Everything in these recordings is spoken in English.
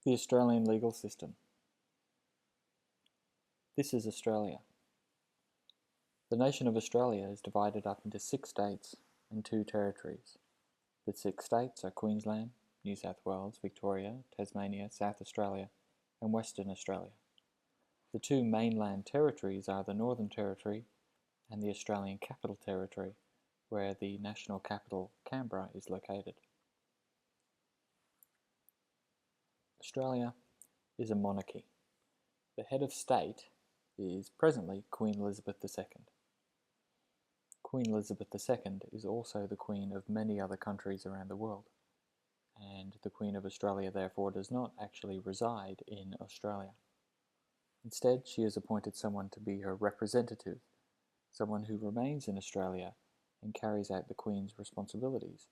The Australian legal system. This is Australia. The nation of Australia is divided up into 6 states and 2 territories. The 6 states are Queensland, New South Wales, Victoria, Tasmania, South Australia, and Western Australia. The 2 mainland territories are the Northern Territory and the Australian Capital Territory, where the national capital, Canberra, is located. Australia is a monarchy. The head of state is presently Queen Elizabeth II. Queen Elizabeth II is also the Queen of many other countries around the world, and the Queen of Australia therefore does not actually reside in Australia. Instead, she has appointed someone to be her representative, someone who remains in Australia and carries out the Queen's responsibilities.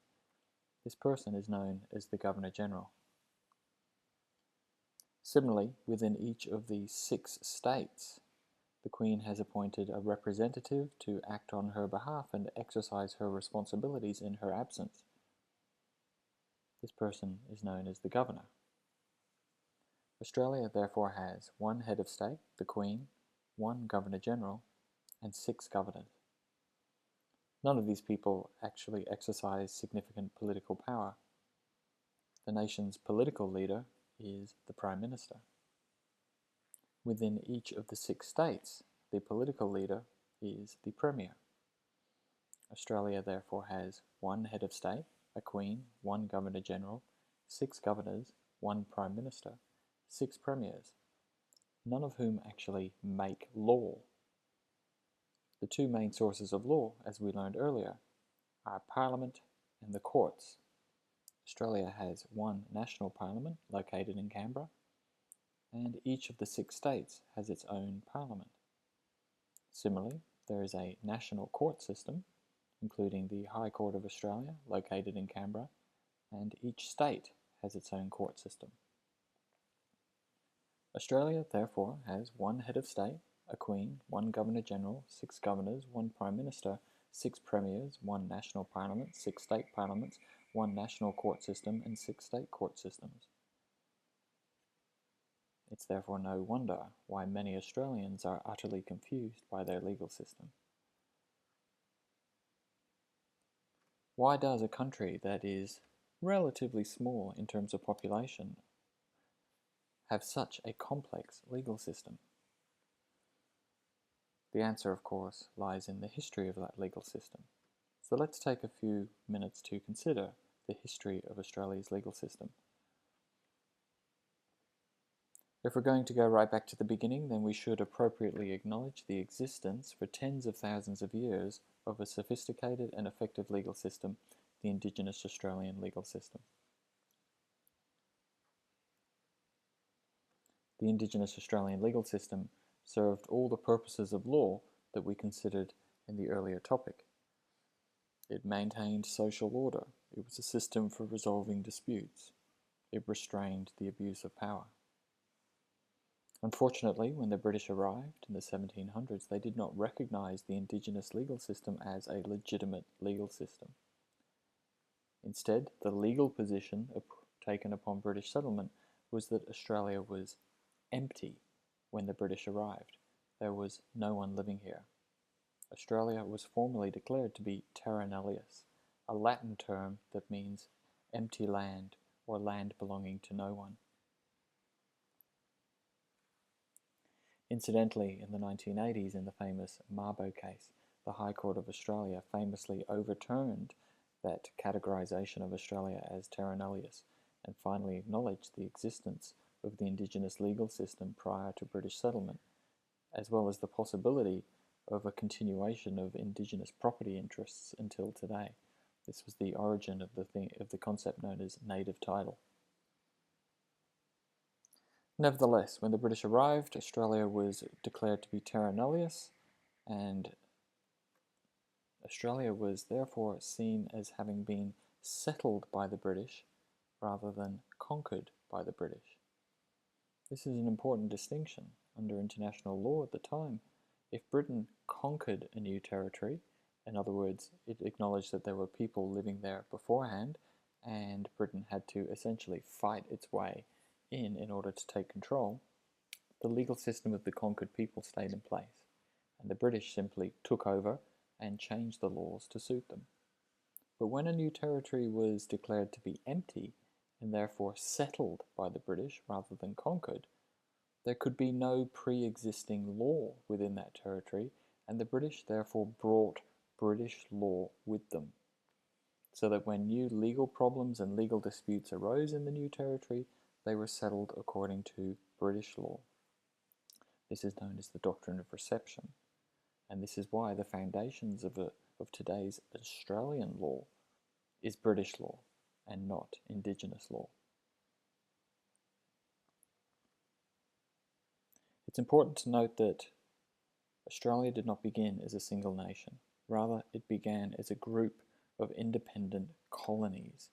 This person is known as the Governor-General. Similarly, within each of the 6 states, the Queen has appointed a representative to act on her behalf and exercise her responsibilities in her absence. This person is known as the Governor. Australia therefore has 1 head of state, the Queen, 1 Governor-General, and 6 governors. None of these people actually exercise significant political power. The nation's political leader is the Prime Minister. Within each of the 6 states, the political leader is the Premier. Australia therefore has 1 head of state, a Queen, 1 Governor-General, 6 governors, 1 Prime Minister, 6 premiers, none of whom actually make law. The 2 main sources of law, as we learned earlier, are Parliament and the courts. Australia has 1 national parliament located in Canberra, and each of the 6 states has its own parliament. Similarly, there is a national court system, including the High Court of Australia, located in Canberra, and each state has its own court system. Australia, therefore, has 1 head of state, a Queen, 1 Governor-General, 6 governors, 1 Prime Minister, 6 premiers, 1 national parliament, 6 state parliaments, 1 national court system, and 6 state court systems. It's therefore no wonder why many Australians are utterly confused by their legal system. Why does a country that is relatively small in terms of population have such a complex legal system? The answer, of course, lies in the history of that legal system. So let's take a few minutes to consider the history of Australia's legal system. If we're going to go right back to the beginning, then we should appropriately acknowledge the existence for tens of thousands of years of a sophisticated and effective legal system, the Indigenous Australian legal system. The Indigenous Australian legal system served all the purposes of law that we considered in the earlier topic. It maintained social order. It was a system for resolving disputes. It restrained the abuse of power. Unfortunately, when the British arrived in the 1700s, they did not recognize the Indigenous legal system as a legitimate legal system. Instead, the legal position taken upon British settlement was that Australia was empty when the British arrived. There was no one living here. Australia was formally declared to be terra nullius, a Latin term that means empty land or land belonging to no one. Incidentally, in the 1980s, in the famous Mabo case, the High Court of Australia famously overturned that categorisation of Australia as terra nullius and finally acknowledged the existence of the Indigenous legal system prior to British settlement, as well as the possibility of a continuation of Indigenous property interests until today. This was the origin of the concept known as native title. Nevertheless, when the British arrived, Australia was declared to be terra nullius, and Australia was therefore seen as having been settled by the British rather than conquered by the British. This is an important distinction. Under international law at the time, if Britain conquered a new territory, in other words, it acknowledged that there were people living there beforehand, and Britain had to essentially fight its way in order to take control, the legal system of the conquered people stayed in place, and the British simply took over and changed the laws to suit them. But when a new territory was declared to be empty, and therefore settled by the British rather than conquered, there could be no pre-existing law within that territory, and the British therefore brought British law with them, so that when new legal problems and legal disputes arose in the new territory, they were settled according to British law. This is known as the doctrine of reception, and this is why the foundations of today's Australian law is British law and not Indigenous law. It's important to note that Australia did not begin as a single nation. Rather, it began as a group of independent colonies.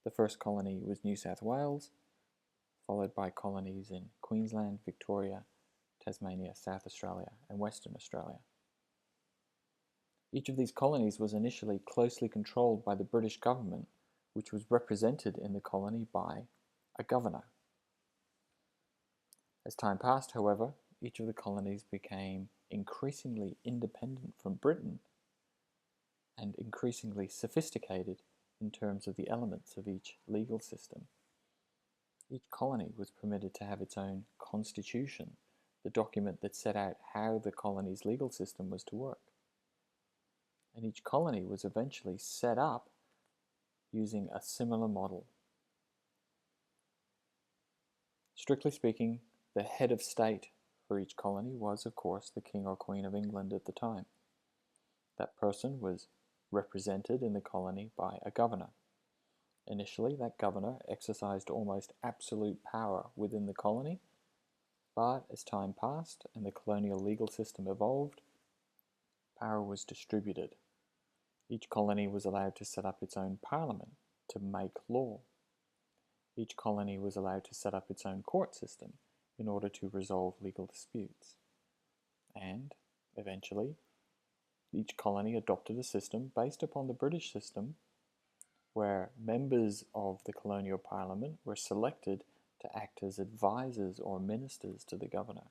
The first colony was New South Wales, followed by colonies in Queensland, Victoria, Tasmania, South Australia, and Western Australia. Each of these colonies was initially closely controlled by the British government, which was represented in the colony by a governor. As time passed, however, each of the colonies became increasingly independent from Britain and increasingly sophisticated in terms of the elements of each legal system. Each colony was permitted to have its own constitution, the document that set out how the colony's legal system was to work. And each colony was eventually set up using a similar model. Strictly speaking, the head of state for each colony was, of course, the King or Queen of England at the time. That person was represented in the colony by a governor. Initially, that governor exercised almost absolute power within the colony, but as time passed and the colonial legal system evolved, power was distributed. Each colony was allowed to set up its own parliament to make law. Each colony was allowed to set up its own court system in order to resolve legal disputes. And, eventually, each colony adopted a system based upon the British system, where members of the colonial parliament were selected to act as advisors or ministers to the governor,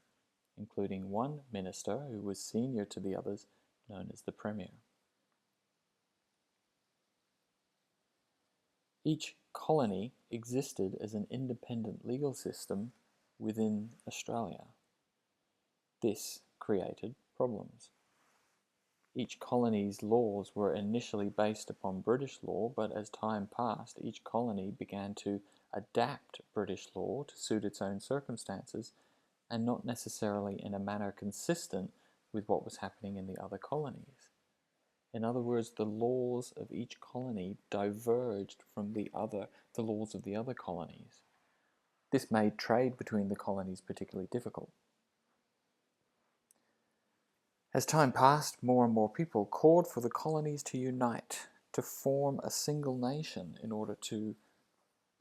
including one minister who was senior to the others, known as the Premier. Each colony existed as an independent legal system within Australia. This created problems. Each colony's laws were initially based upon British law, but as time passed, each colony began to adapt British law to suit its own circumstances, and not necessarily in a manner consistent with what was happening in the other colonies. In other words, the laws of each colony diverged from the laws of the other colonies. This made trade between the colonies particularly difficult. As time passed, more and more people called for the colonies to unite, to form a single nation in order to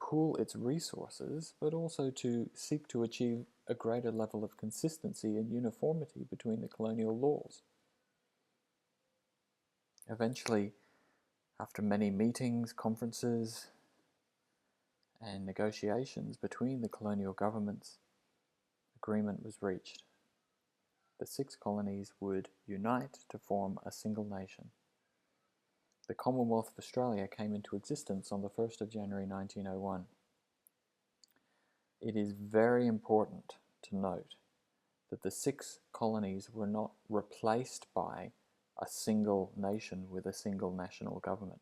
pool its resources, but also to seek to achieve a greater level of consistency and uniformity between the colonial laws. Eventually, after many meetings, conferences, and negotiations between the colonial governments, agreement was reached. The 6 colonies would unite to form a single nation. The Commonwealth of Australia came into existence on the 1st of January 1901. It is very important to note that the 6 colonies were not replaced by a single nation with a single national government.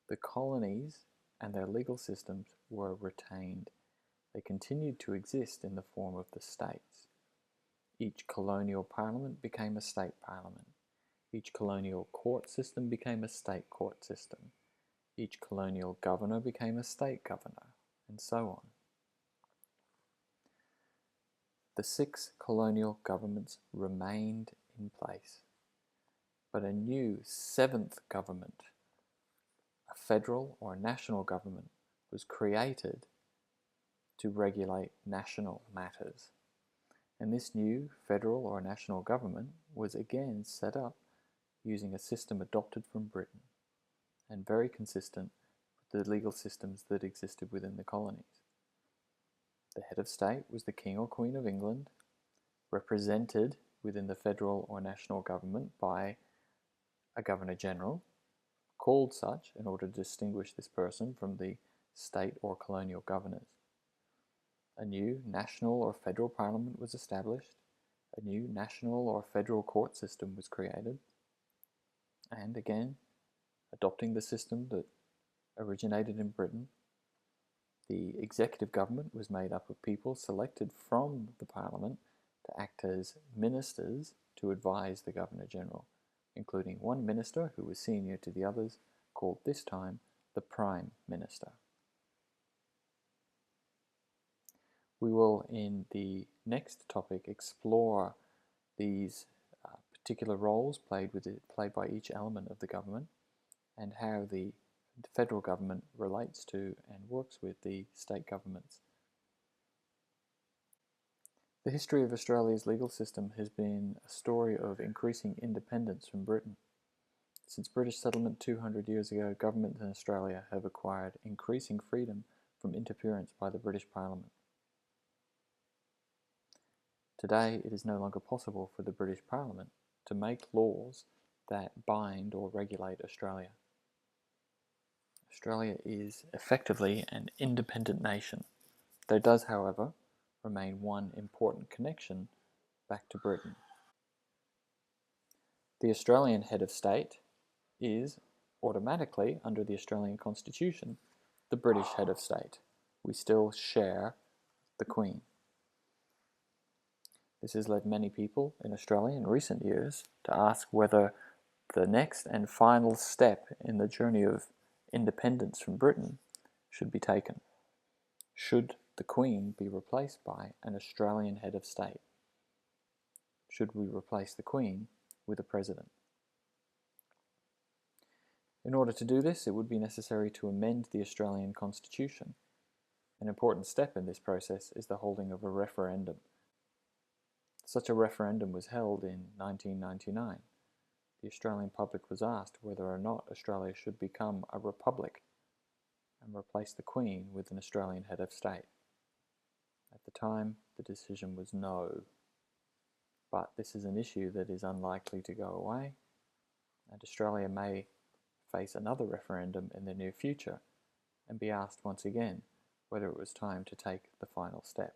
The colonies and their legal systems were retained. They continued to exist in the form of the states. Each colonial parliament became a state parliament. Each colonial court system became a state court system. Each colonial governor became a state governor, and so on. The 6 colonial governments remained in place, but a new 7th government, a federal or national government, was created to regulate national matters. And this new federal or national government was again set up using a system adopted from Britain and very consistent with the legal systems that existed within the colonies. The head of state was the King or Queen of England, represented within the federal or national government by a Governor-General, called such in order to distinguish this person from the state or colonial governors. A new national or federal parliament was established, a new national or federal court system was created, and again, adopting the system that originated in Britain, the executive government was made up of people selected from the Parliament to act as ministers to advise the Governor-General, including one minister who was senior to the others, called this time the Prime Minister. We will, in the next topic, explore these particular roles played by each element of the government and how the federal government relates to and works with the state governments. The history of Australia's legal system has been a story of increasing independence from Britain. Since British settlement 200 years ago, governments in Australia have acquired increasing freedom from interference by the British Parliament. Today, it is no longer possible for the British Parliament to make laws that bind or regulate Australia. Australia is effectively an independent nation. There does, however, remain one important connection back to Britain. The Australian head of state is automatically, under the Australian Constitution, the British head of state. We still share the Queen. This has led many people in Australia in recent years to ask whether the next and final step in the journey of independence from Britain should be taken. Should the Queen be replaced by an Australian head of state? Should we replace the Queen with a president? In order to do this, it would be necessary to amend the Australian Constitution. An important step in this process is the holding of a referendum. Such a referendum was held in 1999. The Australian public was asked whether or not Australia should become a republic and replace the Queen with an Australian head of state. At the time, the decision was no. But this is an issue that is unlikely to go away, and Australia may face another referendum in the near future and be asked once again whether it was time to take the final step.